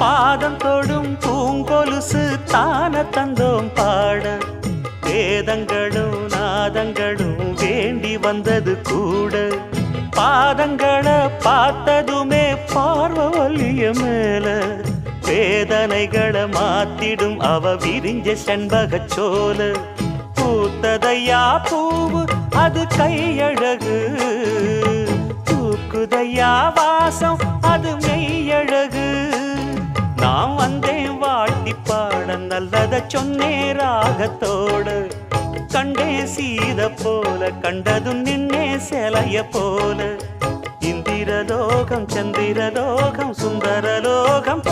பாதம் தொடும் பூங்கொலுசு தான தந்தோம் பாட வேதங்களும் நாதங்களும் வேண்டி வந்தது கூட பாதங்களை பார்த்ததுமே பார்வலிய மேல வேதனைகளை மாத்திடும் அவ விரிஞ்ச செண்பகச் சோல பூத்ததையா பூவு அது கையழகு தூக்குதையா வாசம் அது மெய்யழகு நான் வந்தேன் வாழ்த்தி பாட நல்லத சொன்னே ராகத்தோடு கண்டே சீத போல கண்டதும் நின்னே சேலைய போல இந்திரலோகம் சந்திரலோகம் சுந்தரலோகம்